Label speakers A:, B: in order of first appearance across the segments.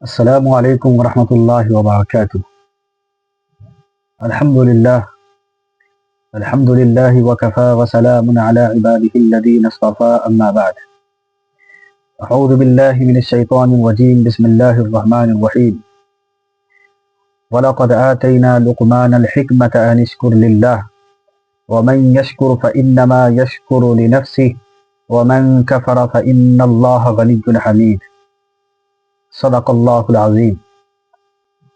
A: السلام علیکم ورحمۃ اللہ وبرکاتہ۔ الحمدللہ الحمدللہ وکفی وسلام علی عباده الذین اصطفی، اما بعد۔ اعوذ باللہ من الشیطان الرجیم، بسم اللہ الرحمن الرحیم۔ وَلَقَدْ آتَيْنَا لُقْمَانَ الْحِكْمَةَ أَنِ اشْكُرْ لِلَّهِ وَمَنْ يَشْكُرْ فَإِنَّمَا يَشْكُرُ لِنَفْسِهِ وَمَنْ كَفَرَ فَإِنَّ اللَّهَ غَنِيٌّ حَمِيدٌ۔ صدق اللہ العظیم۔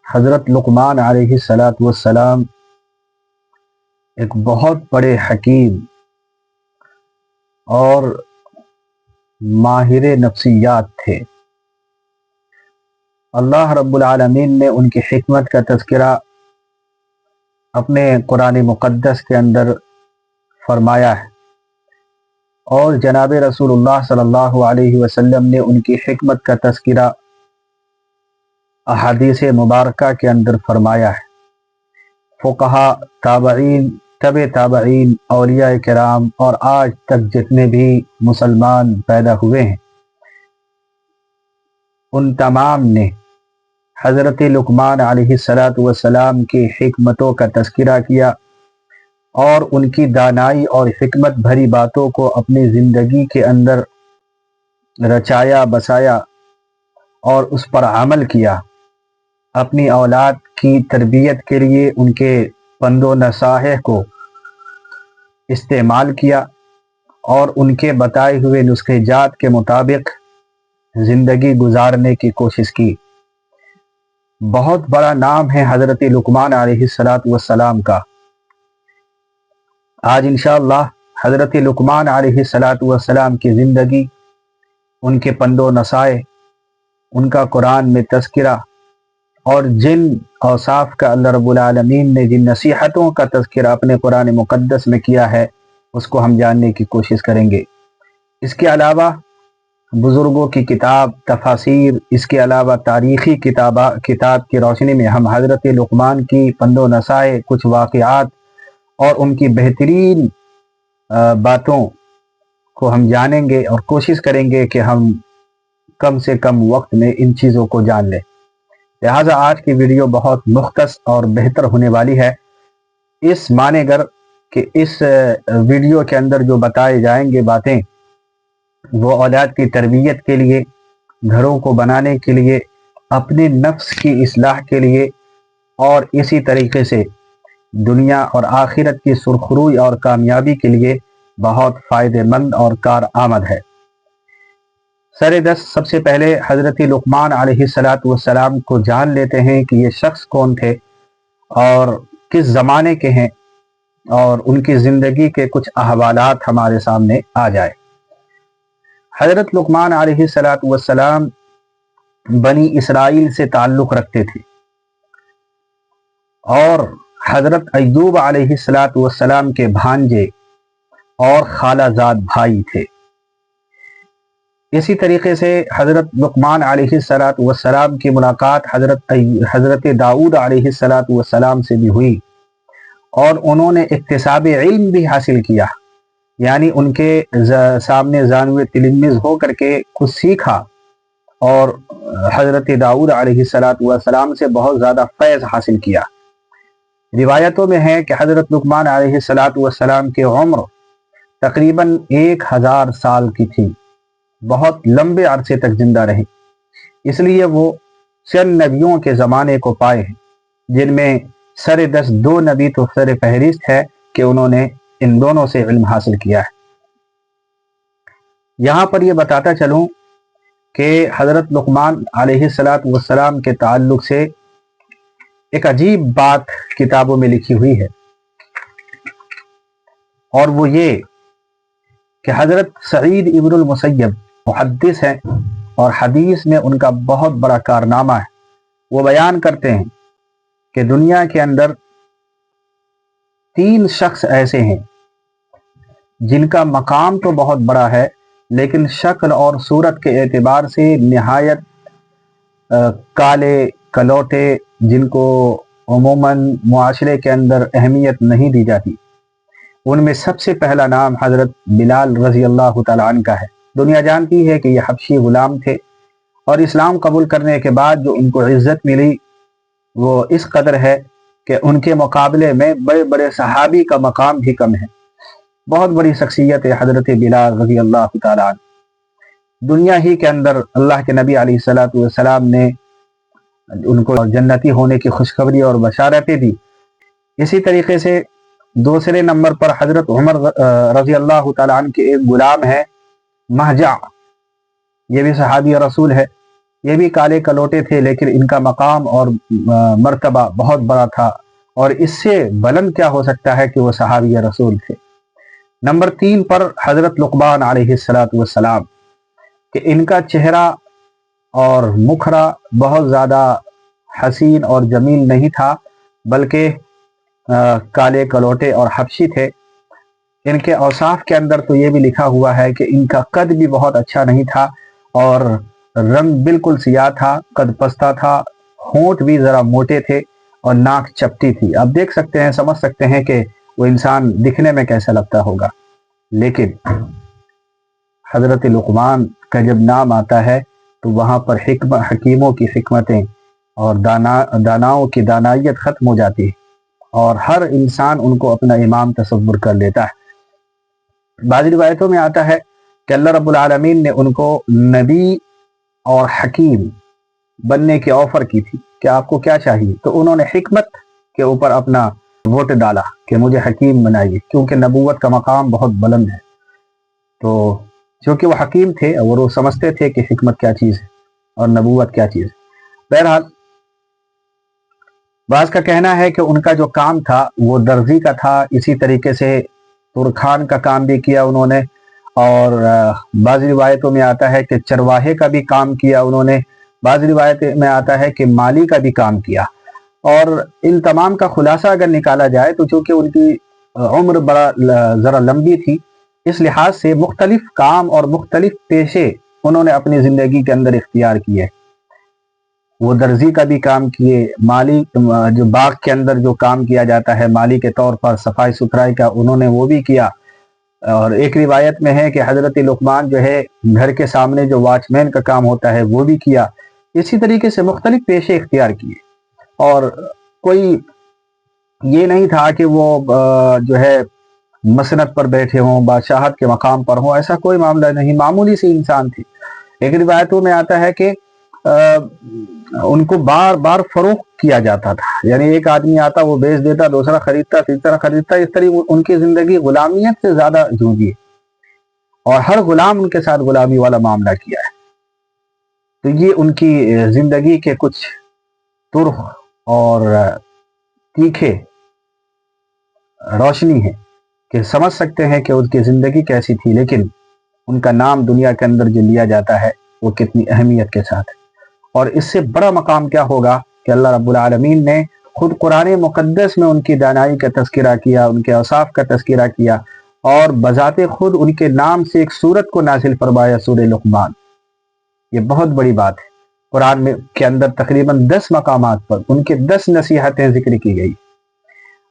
A: حضرت لقمان علیہ السلام ایک بہت بڑے حکیم اور ماہر نفسیات تھے۔ اللہ رب العالمین نے ان کی حکمت کا تذکرہ اپنے قرآن مقدس کے اندر فرمایا ہے، اور جناب رسول اللہ صلی اللہ علیہ وسلم نے ان کی حکمت کا تذکرہ احادیث مبارکہ کے اندر فرمایا ہے۔ فقہا، تابعین، تبع تابعین، اولیاء کرام اور آج تک جتنے بھی مسلمان پیدا ہوئے ہیں، ان تمام نے حضرت لقمان علیہ السلام کی حکمتوں کا تذکرہ کیا اور ان کی دانائی اور حکمت بھری باتوں کو اپنی زندگی کے اندر رچایا بسایا اور اس پر عمل کیا۔ اپنی اولاد کی تربیت کے لیے ان کے پند و نصائح کو استعمال کیا اور ان کے بتائے ہوئے نسخے جات کے مطابق زندگی گزارنے کی کوشش کی۔ بہت بڑا نام ہے حضرت لقمان علیہ السلام کا۔ آج انشاءاللہ حضرت لقمان علیہ السلام کی زندگی، ان کے پند و نصائح، ان کا قرآن میں تذکرہ اور جن اوصاف کا اللہ رب العالمین نے جن نصیحتوں کا تذکرہ اپنے قرآن مقدس میں کیا ہے، اس کو ہم جاننے کی کوشش کریں گے۔ اس کے علاوہ بزرگوں کی کتاب، تفاسیر، اس کے علاوہ تاریخی کتاب کی روشنی میں ہم حضرت لقمان کی پند و نصائح، کچھ واقعات اور ان کی بہترین باتوں کو ہم جانیں گے اور کوشش کریں گے کہ ہم کم سے کم وقت میں ان چیزوں کو جان لیں۔ لہٰذا آج کی ویڈیو بہت مختصر اور بہتر ہونے والی ہے، اس معنی گر کہ اس ویڈیو کے اندر جو بتائے جائیں گے باتیں، وہ اولاد کی تربیت کے لیے، گھروں کو بنانے کے لیے، اپنے نفس کی اصلاح کے لیے، اور اسی طریقے سے دنیا اور آخرت کی سرخروئی اور کامیابی کے لیے بہت فائدہ مند اور کارآمد ہے۔ سب سے پہلے حضرت لقمان علیہ السلام کو جان لیتے ہیں کہ یہ شخص کون تھے اور کس زمانے کے ہیں، اور ان کی زندگی کے کچھ احوالات ہمارے سامنے آ جائے۔ حضرت لقمان علیہ السلام بنی اسرائیل سے تعلق رکھتے تھے اور حضرت ایوب علیہ السلام کے بھانجے اور خالہ زاد بھائی تھے۔ اسی طریقے سے حضرت لقمان علیہ السلام کی ملاقات حضرت داؤد علیہ السلام سے بھی ہوئی، اور انہوں نے اکتساب علم بھی حاصل کیا، یعنی ان کے سامنے زانوِ تلمذ ہو کر کے کچھ سیکھا، اور حضرت داؤد علیہ السلام سے بہت زیادہ فیض حاصل کیا۔ روایتوں میں ہے کہ حضرت لقمان علیہ السلام کی عمر تقریباً 1000 سال کی تھی، بہت لمبے عرصے تک زندہ رہے، اس لیے وہ چند نبیوں کے زمانے کو پائے ہیں، جن میں سر 2 نبی تو سر فہرست ہے کہ انہوں نے ان دونوں سے علم حاصل کیا ہے۔ یہاں پر یہ بتاتا چلوں کہ حضرت لقمان علیہ السلام کے تعلق سے ایک عجیب بات کتابوں میں لکھی ہوئی ہے، اور وہ یہ کہ حضرت سعید ابن المسیب محدث ہیں اور حدیث میں ان کا بہت بڑا کارنامہ ہے۔ وہ بیان کرتے ہیں کہ دنیا کے اندر 3 شخص ایسے ہیں جن کا مقام تو بہت بڑا ہے، لیکن شکل اور صورت کے اعتبار سے نہایت کالے کلوٹے، جن کو عموماً معاشرے کے اندر اہمیت نہیں دی جاتی۔ ان میں سب سے پہلا نام حضرت بلال رضی اللہ تعالیٰ عنہ کا ہے۔ دنیا جانتی ہے کہ یہ حبشی غلام تھے اور اسلام قبول کرنے کے بعد جو ان کو عزت ملی وہ اس قدر ہے کہ ان کے مقابلے میں بڑے بڑے صحابی کا مقام بھی کم ہے۔ بہت بڑی شخصیت ہے حضرت بلال رضی اللہ تعالیٰ عنہ۔ دنیا ہی کے اندر اللہ کے نبی علیہ الصلوۃ والسلام نے ان کو جنتی ہونے کی خوشخبری اور بشارتیں دی۔ اسی طریقے سے دوسرے نمبر پر حضرت عمر رضی اللہ تعالیٰ عنہ کے ایک غلام ہے مہجع، یہ بھی صحابی رسول ہے، یہ بھی کالے کلوٹے تھے، لیکن ان کا مقام اور مرتبہ بہت بڑا تھا، اور اس سے بلند کیا ہو سکتا ہے کہ وہ صحابی رسول تھے۔ نمبر 3 پر حضرت لقمان علیہ السلام کہ ان کا چہرہ اور مکھڑا بہت زیادہ حسین اور جمیل نہیں تھا، بلکہ کالے کلوٹے اور حبشی تھے۔ ان کے اوصاف کے اندر تو یہ بھی لکھا ہوا ہے کہ ان کا قد بھی بہت اچھا نہیں تھا، اور رنگ بالکل سیاہ تھا، قد پستہ تھا، ہونٹ بھی ذرا موٹے تھے، اور ناک چپٹی تھی۔ آپ دیکھ سکتے ہیں، سمجھ سکتے ہیں کہ وہ انسان دکھنے میں کیسا لگتا ہوگا۔ لیکن حضرت لقمان کا جب نام آتا ہے تو وہاں پر حکیموں کی حکمتیں اور داناؤں کی دانائیت ختم ہو جاتی ہے، اور ہر انسان ان کو اپنا امام تصور کر لیتا ہے۔ بعض روایتوں میں آتا ہے کہ اللہ رب العالمین نے ان کو نبی اور حکیم بننے کی آفر کی تھی کہ آپ کو کیا چاہیے، تو انہوں نے حکمت کے اوپر اپنا ووٹ ڈالا کہ مجھے حکیم بنائیے، کیونکہ نبوت کا مقام بہت بلند ہے۔ تو چونکہ وہ حکیم تھے اور وہ سمجھتے تھے کہ حکمت کیا چیز ہے اور نبوت کیا چیز ہے۔ بہرحال بعض کا کہنا ہے کہ ان کا جو کام تھا وہ درزی کا تھا، اسی طریقے سے ترکھان کا کام بھی کیا انہوں نے، اور بعض روایتوں میں آتا ہے کہ چرواہے کا بھی کام کیا انہوں نے، بعض روایت میں آتا ہے کہ مالی کا بھی کام کیا۔ اور ان تمام کا خلاصہ اگر نکالا جائے تو چونکہ ان کی عمر ذرا لمبی تھی، اس لحاظ سے مختلف کام اور مختلف پیشے انہوں نے اپنی زندگی کے اندر اختیار کیے۔ وہ درزی کا بھی کام کیے، مالی جو باغ کے اندر جو کام کیا جاتا ہے مالی کے طور پر صفائی ستھرائی کا، انہوں نے وہ بھی کیا۔ اور ایک روایت میں ہے کہ حضرت لقمان جو ہے گھر کے سامنے جو واچ مین کا کام ہوتا ہے وہ بھی کیا۔ اسی طریقے سے مختلف پیشے اختیار کیے، اور کوئی یہ نہیں تھا کہ وہ جو ہے مسند پر بیٹھے ہوں، بادشاہت کے مقام پر ہوں، ایسا کوئی معاملہ نہیں، معمولی سے انسان تھے۔ ایک روایتوں میں آتا ہے کہ ان کو بار بار فروخت کیا جاتا تھا، یعنی ایک آدمی آتا وہ بیچ دیتا، دوسرا خریدتا، تیسرا خریدتا، اس طرح ان کی زندگی غلامیت سے زیادہ جونگی ہے، اور ہر غلام ان کے ساتھ غلامی والا معاملہ کیا ہے۔ تو یہ ان کی زندگی کے کچھ ترخ اور تیکھے روشنی ہے کہ سمجھ سکتے ہیں کہ ان کی زندگی کیسی تھی، لیکن ان کا نام دنیا کے اندر جو لیا جاتا ہے وہ کتنی اہمیت کے ساتھ ہے۔ اور اس سے بڑا مقام کیا ہوگا کہ اللہ رب العالمین نے خود قرآن مقدس میں ان کی دانائی کا تذکرہ کیا، ان کے اوصاف کا تذکرہ کیا، اور بذات خود ان کے نام سے ایک سورت کو نازل فرمایا، سورہ لقمان۔ یہ بہت بڑی بات ہے۔ قرآن میں کے اندر تقریباً 10 مقامات پر ان کے 10 نصیحتیں ذکر کی گئی،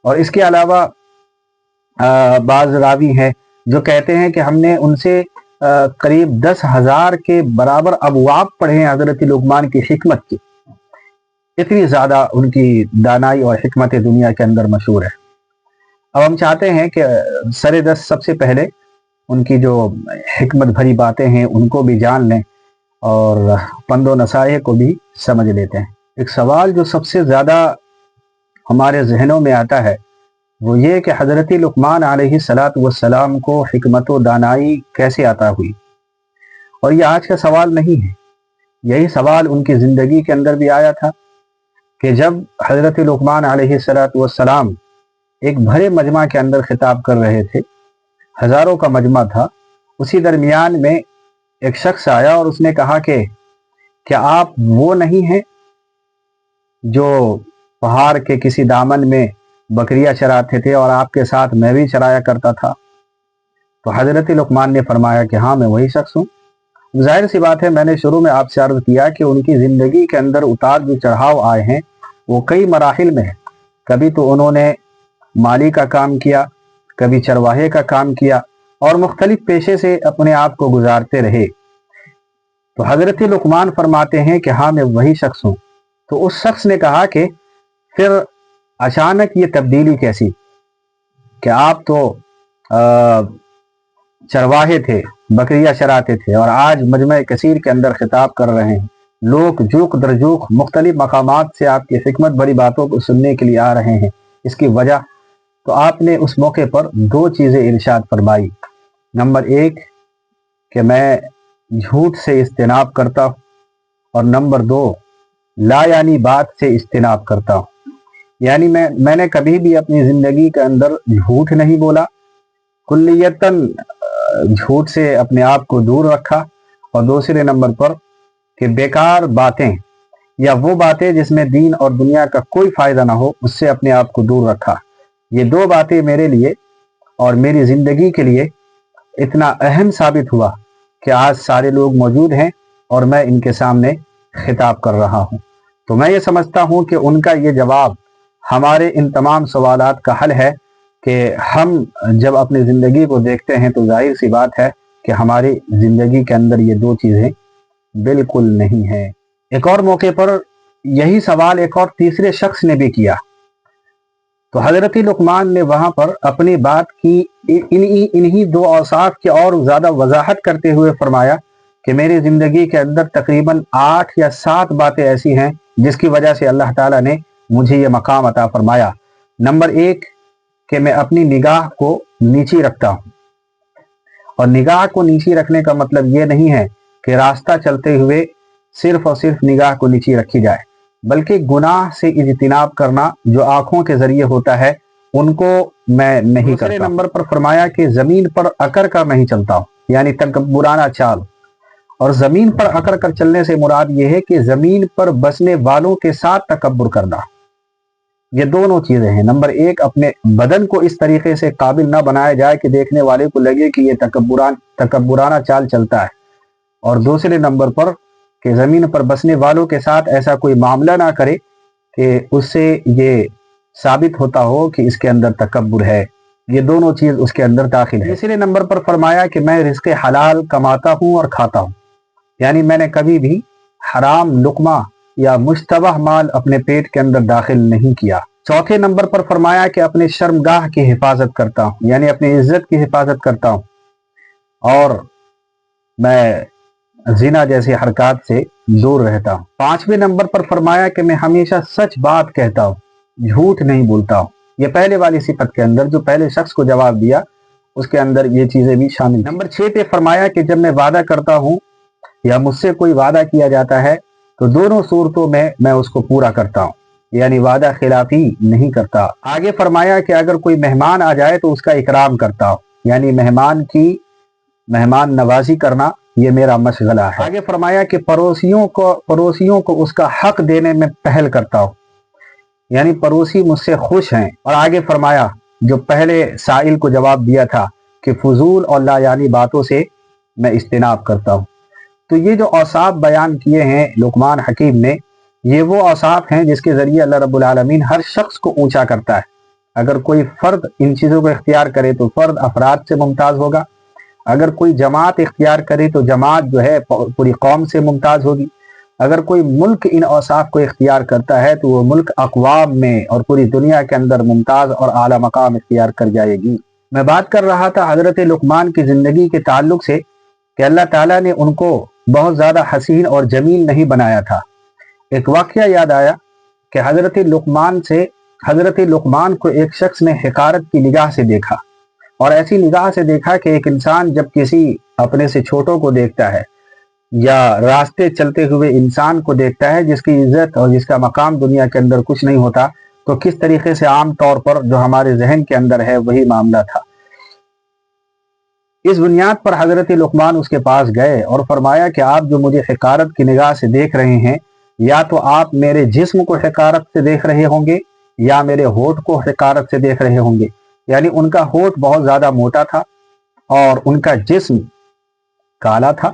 A: اور اس کے علاوہ بعض راوی ہیں جو کہتے ہیں کہ ہم نے ان سے قریب 10,000 کے برابر ابواب پڑھے ہیں حضرت لقمان کی حکمت کی، اتنی زیادہ ان کی دانائی اور حکمت دنیا کے اندر مشہور ہے۔ اب ہم چاہتے ہیں کہ سر دست سب سے پہلے ان کی جو حکمت بھری باتیں ہیں ان کو بھی جان لیں، اور پند و نصائح کو بھی سمجھ لیتے ہیں۔ ایک سوال جو سب سے زیادہ ہمارے ذہنوں میں آتا ہے وہ یہ کہ حضرت لقمان علیہ السلام کو حکمت و دانائی کیسے عطا ہوئی؟ اور یہ آج کا سوال نہیں ہے، یہی سوال ان کی زندگی کے اندر بھی آیا تھا کہ جب حضرت لقمان علیہ السلام ایک بھرے مجمع کے اندر خطاب کر رہے تھے، ہزاروں کا مجمع تھا، اسی درمیان میں ایک شخص آیا اور اس نے کہا کہ کیا آپ وہ نہیں ہیں جو پہاڑ کے کسی دامن میں بکریاں چراتے تھے اور آپ کے ساتھ میں بھی چرایا کرتا تھا؟ تو حضرت لقمان نے فرمایا کہ ہاں میں وہی شخص ہوں۔ ظاہر سی بات ہے، میں نے شروع میں آپ سے عرض کیا کہ ان کی زندگی کے اندر اتار جو چڑھاؤ آئے ہیں وہ کئی مراحل میں ہیں۔ کبھی تو انہوں نے مالی کا کام کیا، کبھی چرواہے کا کام کیا، اور مختلف پیشے سے اپنے آپ کو گزارتے رہے۔ تو حضرت لقمان فرماتے ہیں کہ ہاں میں وہی شخص ہوں۔ تو اس شخص نے کہا کہ پھر اچانک یہ تبدیلی کیسی کہ آپ تو چرواہے تھے، بکریاں چراتے تھے، اور آج مجمع کثیر کے اندر خطاب کر رہے ہیں، لوگ جوق در جوق مختلف مقامات سے آپ کی حکمت بڑی باتوں کو سننے کے لیے آ رہے ہیں۔ اس کی وجہ تو آپ نے اس موقع پر دو چیزیں ارشاد فرمائی۔ نمبر ایک کہ میں جھوٹ سے اجتناب کرتا ہوں، اور نمبر دو لا یعنی بات سے اجتناب کرتا ہوں۔ یعنی میں نے کبھی بھی اپنی زندگی کے اندر جھوٹ نہیں بولا، کلیتاً جھوٹ سے اپنے آپ کو دور رکھا، اور دوسرے نمبر پر کہ بیکار باتیں یا وہ باتیں جس میں دین اور دنیا کا کوئی فائدہ نہ ہو، اس سے اپنے آپ کو دور رکھا۔ یہ دو باتیں میرے لیے اور میری زندگی کے لیے اتنا اہم ثابت ہوا کہ آج سارے لوگ موجود ہیں اور میں ان کے سامنے خطاب کر رہا ہوں۔ تو میں یہ سمجھتا ہوں کہ ان کا یہ جواب ہمارے ان تمام سوالات کا حل ہے کہ ہم جب اپنی زندگی کو دیکھتے ہیں تو ظاہر سی بات ہے کہ ہماری زندگی کے اندر یہ دو چیزیں بالکل نہیں ہیں۔ ایک اور موقع پر یہی سوال ایک اور تیسرے شخص نے بھی کیا، تو حضرت لقمان نے وہاں پر اپنی بات کی انہی دو اوصاف کی اور زیادہ وضاحت کرتے ہوئے فرمایا کہ میری زندگی کے اندر تقریباً 8 یا 7 باتیں ایسی ہیں جس کی وجہ سے اللہ تعالیٰ نے مجھے یہ مقام عطا فرمایا۔ نمبر ایک کہ میں اپنی نگاہ کو نیچی رکھتا ہوں، اور نگاہ کو نیچی رکھنے کا مطلب یہ نہیں ہے کہ راستہ چلتے ہوئے صرف اور صرف نگاہ کو نیچی رکھی جائے، بلکہ گناہ سے اجتناب کرنا جو آنکھوں کے ذریعے ہوتا ہے ان کو میں نہیں کرتا۔ دوسرے نمبر پر فرمایا کہ زمین پر اکڑ کر نہیں چلتا ہوں، یعنی تکبرانہ چال۔ اور زمین پر اکڑ کر چلنے سے مراد یہ ہے کہ زمین پر بسنے والوں کے ساتھ تکبر کرنا۔ یہ دونوں چیزیں ہیں۔ نمبر ایک، اپنے بدن کو اس طریقے سے قابل نہ بنایا جائے کہ دیکھنے والے کو لگے کہ یہ تکبرانہ چال چلتا ہے، اور دوسرے نمبر پر کہ زمین پر بسنے والوں کے ساتھ ایسا کوئی معاملہ نہ کرے کہ اس سے یہ ثابت ہوتا ہو کہ اس کے اندر تکبر ہے۔ یہ دونوں چیز اس کے اندر داخل ہے۔ تیسرے نمبر پر فرمایا کہ میں رزق حلال کماتا ہوں اور کھاتا ہوں، یعنی میں نے کبھی بھی حرام لقمہ یا مشتبہ مال اپنے پیٹ کے اندر داخل نہیں کیا۔ چوتھے نمبر پر فرمایا کہ اپنے شرمگاہ کی حفاظت کرتا ہوں، یعنی اپنی عزت کی حفاظت کرتا ہوں، اور میں زنا جیسی حرکات سے دور رہتا ہوں۔ پانچویں نمبر پر فرمایا کہ میں ہمیشہ سچ بات کہتا ہوں، جھوٹ نہیں بولتا ہوں۔ یہ پہلے والی صفت کے اندر جو پہلے شخص کو جواب دیا اس کے اندر یہ چیزیں بھی شامل۔ نمبر 6 پہ فرمایا کہ جب میں وعدہ کرتا ہوں یا مجھ سے کوئی وعدہ کیا جاتا ہے تو دونوں صورتوں میں اس کو پورا کرتا ہوں، یعنی وعدہ خلافی نہیں کرتا۔ آگے فرمایا کہ اگر کوئی مہمان آ جائے تو اس کا اکرام کرتا ہوں، یعنی مہمان نوازی کرنا یہ میرا مشغلہ ہے۔ آگے فرمایا کہ پڑوسیوں کو اس کا حق دینے میں پہل کرتا ہوں، یعنی پڑوسی مجھ سے خوش ہیں۔ اور آگے فرمایا جو پہلے سائل کو جواب دیا تھا کہ فضول اور لا یعنی باتوں سے میں اجتناب کرتا ہوں۔ تو یہ جو اوصاف بیان کیے ہیں لقمان حکیم نے، یہ وہ اوصاف ہیں جس کے ذریعے اللہ رب العالمین ہر شخص کو اونچا کرتا ہے۔ اگر کوئی فرد ان چیزوں کو اختیار کرے تو فرد افراد سے ممتاز ہوگا، اگر کوئی جماعت اختیار کرے تو جماعت جو ہے پوری قوم سے ممتاز ہوگی، اگر کوئی ملک ان اوصاف کو اختیار کرتا ہے تو وہ ملک اقوام میں اور پوری دنیا کے اندر ممتاز اور اعلیٰ مقام اختیار کر جائے گی۔ میں بات کر رہا تھا حضرت لقمان کی زندگی کے تعلق سے کہ اللہ تعالیٰ نے ان کو بہت زیادہ حسین اور جمیل نہیں بنایا تھا۔ ایک واقعہ یاد آیا کہ حضرت لقمان کو ایک شخص نے حقارت کی نگاہ سے دیکھا، اور ایسی نگاہ سے دیکھا کہ ایک انسان جب کسی اپنے سے چھوٹوں کو دیکھتا ہے یا راستے چلتے ہوئے انسان کو دیکھتا ہے جس کی عزت اور جس کا مقام دنیا کے اندر کچھ نہیں ہوتا، تو کس طریقے سے عام طور پر جو ہمارے ذہن کے اندر ہے وہی معاملہ تھا۔ اس بنیاد پر حضرت لقمان اس کے پاس گئے اور فرمایا کہ آپ جو مجھے حقارت کی نگاہ سے دیکھ رہے ہیں، یا تو آپ میرے جسم کو حقارت سے دیکھ رہے ہوں گے یا میرے ہونٹ کو حقارت سے دیکھ رہے ہوں گے، یعنی ان کا ہونٹ بہت زیادہ موٹا تھا اور ان کا جسم کالا تھا،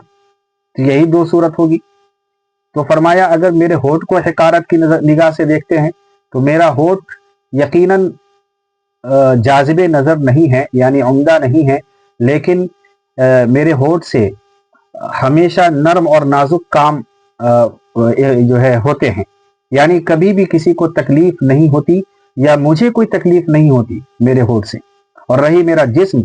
A: تو یہی دو صورت ہوگی۔ تو فرمایا اگر میرے ہونٹ کو حقارت کی نگاہ سے دیکھتے ہیں تو میرا ہونٹ یقیناً جاذب نظر نہیں ہے، یعنی عمدہ نہیں ہے، لیکن میرے ہونٹ سے ہمیشہ نرم اور نازک کام جو ہے ہوتے ہیں، یعنی کبھی بھی کسی کو تکلیف نہیں ہوتی یا مجھے کوئی تکلیف نہیں ہوتی میرے ہونٹ سے۔ اور رہی میرا جسم،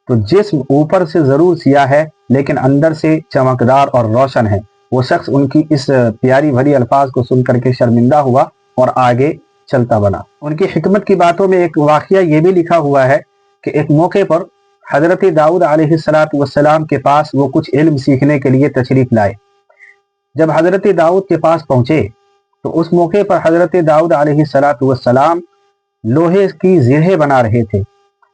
A: تو جسم اوپر سے ضرور سیاہ ہے لیکن اندر سے چمکدار اور روشن ہے۔ وہ شخص ان کی اس پیاری بھری الفاظ کو سن کر کے شرمندہ ہوا اور آگے چلتا بنا۔ ان کی حکمت کی باتوں میں ایک واقعہ یہ بھی لکھا ہوا ہے کہ ایک موقع پر حضرت داؤد علیہ السلام کے پاس وہ کچھ علم سیکھنے کے لیے تشریف لائے۔ جب حضرت داؤد کے پاس پہنچے تو اس موقع پر حضرت داؤد علیہ السلام لوہے کی زرہیں بنا رہے تھے۔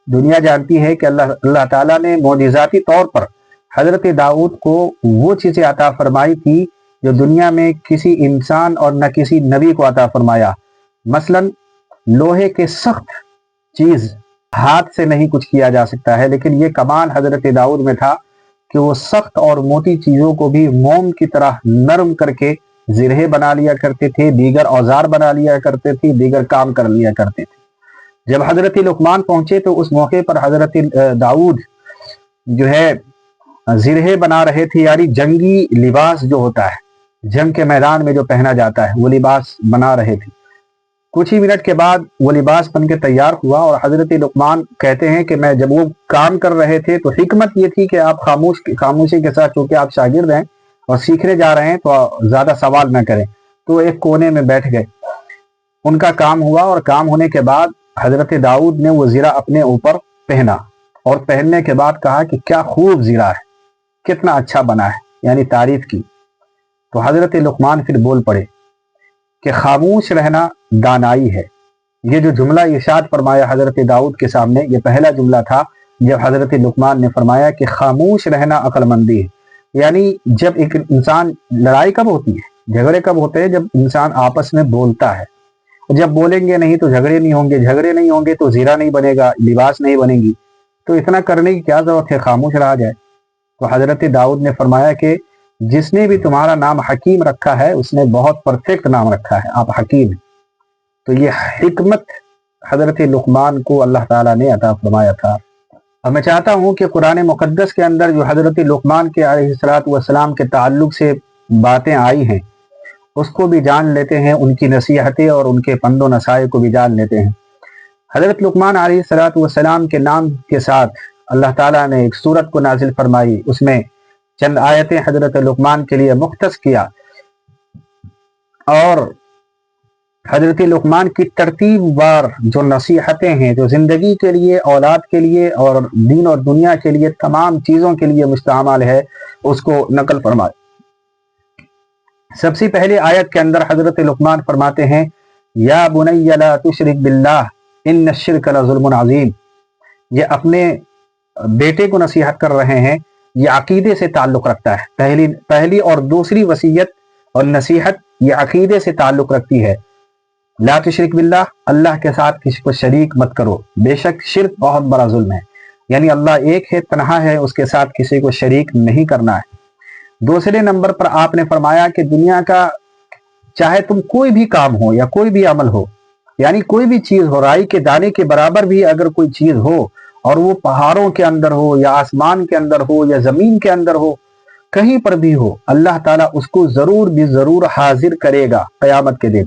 A: دنیا جانتی ہے کہ اللہ تعالیٰ نے معجزاتی طور پر حضرت داؤد کو وہ چیزیں عطا فرمائی تھی جو دنیا میں کسی انسان اور نہ کسی نبی کو عطا فرمایا۔ مثلا لوہے کے سخت چیز ہاتھ سے نہیں کچھ کیا جا سکتا ہے، لیکن یہ کمال حضرت داؤد میں تھا کہ وہ سخت اور موٹی چیزوں کو بھی موم کی طرح نرم کر کے زرہیں بنا لیا کرتے تھے، دیگر اوزار بنا لیا کرتے تھے، دیگر کام کر لیا کرتے تھے۔ جب حضرت لقمان پہنچے تو اس موقع پر حضرت داؤد جو ہے زرہیں بنا رہے تھے، یعنی جنگی لباس جو ہوتا ہے، جنگ کے میدان میں جو پہنا جاتا ہے وہ لباس بنا رہے تھے۔ کچھ ہی منٹ کے بعد وہ لباس بن کے تیار ہوا اور حضرت لقمان کہتے ہیں کہ میں جب وہ کام کر رہے تھے تو حکمت یہ تھی کہ آپ خاموشی کے ساتھ، چونکہ آپ شاگرد ہیں اور سیکھنے جا رہے ہیں تو زیادہ سوال نہ کریں، تو ایک کونے میں بیٹھ گئے۔ ان کا کام ہوا اور کام ہونے کے بعد حضرت داؤد نے وہ زرہ اپنے اوپر پہنا اور پہننے کے بعد کہا کہ کیا خوب زرہ ہے، کتنا اچھا بنا ہے، یعنی تعریف کی۔ تو حضرت لقمان پھر بول پڑے کہ خاموش رہنا دانائی ہے۔ یہ جو جملہ ارشاد فرمایا حضرت داؤد کے سامنے، یہ پہلا جملہ تھا جب حضرت لقمان نے فرمایا کہ خاموش رہنا عقل مندی ہے۔ یعنی جب ایک انسان، لڑائی کب ہوتی ہے، جھگڑے کب ہوتے ہیں؟ جب انسان آپس میں بولتا ہے۔ جب بولیں گے نہیں تو جھگڑے نہیں ہوں گے، جھگڑے نہیں ہوں گے تو زیرہ نہیں بنے گا، لباس نہیں بنے گی، تو اتنا کرنے کی کیا ضرورت ہے، خاموش رہا جائے۔ تو حضرت داؤد نے فرمایا کہ جس نے بھی تمہارا نام حکیم رکھا ہے اس نے بہت پرفیکٹ نام رکھا ہے، آپ حکیم ہیں۔ تو یہ حکمت حضرت لقمان کو اللہ تعالیٰ نے عطا فرمایا تھا۔ اور میں چاہتا ہوں کہ قرآن مقدس کے اندر جو حضرت لقمان کے علیہ السلام کے تعلق سے باتیں آئی ہیں اس کو بھی جان لیتے ہیں، ان کی نصیحتیں اور ان کے پند و نصائح کو بھی جان لیتے ہیں۔ حضرت لقمان علیہ السلام کے نام کے ساتھ اللہ تعالیٰ نے ایک سورت کو نازل فرمائی، اس میں چند آیتیں حضرت لقمان کے لیے مختص کیا، اور حضرت لقمان کی ترتیب وار جو نصیحتیں ہیں، جو زندگی کے لیے، اولاد کے لیے اور دین اور دنیا کے لیے، تمام چیزوں کے لیے مستعمل ہے، اس کو نقل فرمائے۔ سب سے پہلے آیت کے اندر حضرت لقمان فرماتے ہیں یا بنی لا تشرک باللہ ان الشرک لظلم عظیم۔ یہ اپنے بیٹے کو نصیحت کر رہے ہیں، یہ عقیدے سے تعلق رکھتا ہے۔ پہلی اور دوسری وصیت اور نصیحت یہ عقیدے سے تعلق رکھتی ہے۔ لا تشرک باللہ، اللہ کے ساتھ کسی کو شریک مت کرو، بے شک شرک بہت بڑا ظلم ہے، یعنی اللہ ایک ہے، تنہا ہے، اس کے ساتھ کسی کو شریک نہیں کرنا ہے۔ دوسرے نمبر پر آپ نے فرمایا کہ دنیا کا چاہے تم کوئی بھی کام ہو یا کوئی بھی عمل ہو، یعنی کوئی بھی چیز ہو، رائی کے دانے کے برابر بھی اگر کوئی چیز ہو اور وہ پہاڑوں کے اندر ہو یا آسمان کے اندر ہو یا زمین کے اندر ہو، کہیں پر بھی ہو، اللہ تعالیٰ اس کو ضرور بھی ضرور حاضر کرے گا قیامت کے دن،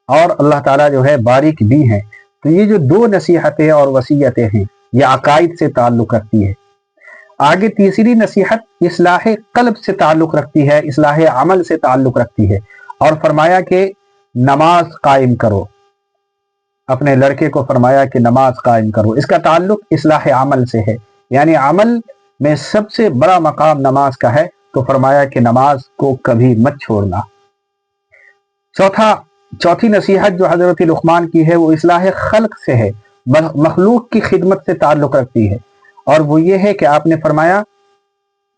A: اور اللہ تعالیٰ جو ہے باریک بھی ہیں۔ تو یہ جو دو نصیحتیں اور وصیتیں ہیں یہ عقائد سے تعلق رکھتی ہے۔ آگے تیسری نصیحت اصلاح قلب سے تعلق رکھتی ہے، اصلاح عمل سے تعلق رکھتی ہے، اور فرمایا کہ نماز قائم کرو۔ اپنے لڑکے کو فرمایا کہ نماز قائم کرو، اس کا تعلق اصلاح عمل سے ہے، یعنی عمل میں سب سے بڑا مقام نماز کا ہے، تو فرمایا کہ نماز کو کبھی مت چھوڑنا۔ چوتھی نصیحت جو حضرت لقمان کی ہے وہ اصلاح خلق سے ہے، مخلوق کی خدمت سے تعلق رکھتی ہے، اور وہ یہ ہے کہ آپ نے فرمایا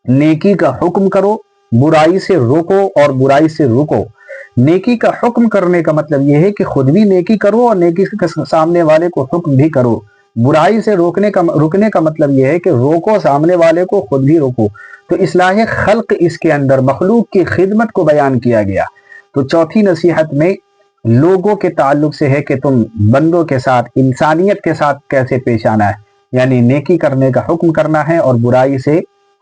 A: نیکی کا حکم کرو، برائی سے روکو اور برائی سے رکو۔ نیکی کا حکم کرنے کا مطلب یہ ہے کہ خود بھی نیکی کرو اور نیکی کے سامنے والے کو حکم بھی کرو۔ برائی سے رکنے کا مطلب یہ ہے کہ روکو سامنے والے کو، خود بھی روکو۔ تو اصلاح خلق اس کے اندر مخلوق کی خدمت کو بیان کیا گیا۔ تو چوتھی نصیحت میں لوگوں کے تعلق سے ہے کہ تم بندوں کے ساتھ، انسانیت کے ساتھ کیسے پیش آنا ہے، یعنی نیکی کرنے کا حکم کرنا ہے اور برائی سے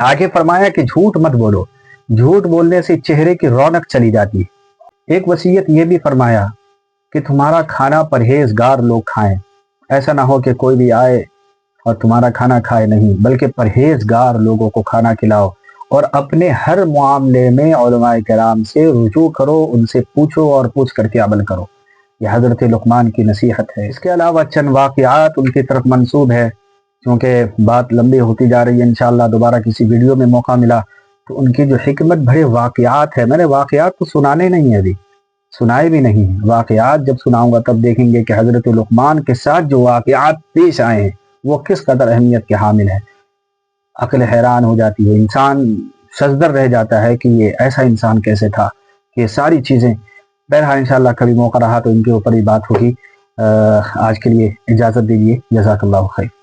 A: آگے فرمایا کہ جھوٹ مت بولو، جھوٹ بولنے سے چہرے کی رونق چلی جاتی ہے۔ ایک وصیت یہ بھی فرمایا کہ تمہارا کھانا پرہیزگار لوگ کھائیں، ایسا نہ ہو کہ کوئی بھی آئے اور تمہارا کھانا کھائے نہیں، بلکہ پرہیزگار لوگوں کو کھانا کھلاؤ، اور اپنے ہر معاملے میں علماء کرام سے رجوع کرو، ان سے پوچھو اور پوچھ کر کے عمل کرو۔ یہ حضرت لقمان کی نصیحت ہے۔ اس کے علاوہ چند واقعات ان کی طرف منسوب ہے، کیونکہ بات لمبی ہوتی جا رہی ہے، انشاءاللہ دوبارہ کسی ویڈیو میں موقع ملا تو ان کی جو حکمت بھرے واقعات ہیں، میں نے واقعات تو سنانے نہیں ہیں، ابھی سنائے بھی نہیں ہیں، واقعات جب سناؤں گا تب دیکھیں گے کہ حضرت لقمان کے ساتھ جو واقعات پیش آئے ہیں وہ کس قدر اہمیت کے حامل ہیں۔ عقل حیران ہو جاتی ہے، انسان شزدر رہ جاتا ہے کہ یہ ایسا انسان کیسے تھا، کہ یہ ساری چیزیں۔ بہرحال انشاءاللہ کبھی موقع رہا تو ان کے اوپر ہی بات ہوگی۔ آج کے لیے اجازت دیجیے، جزاک اللہ خیر۔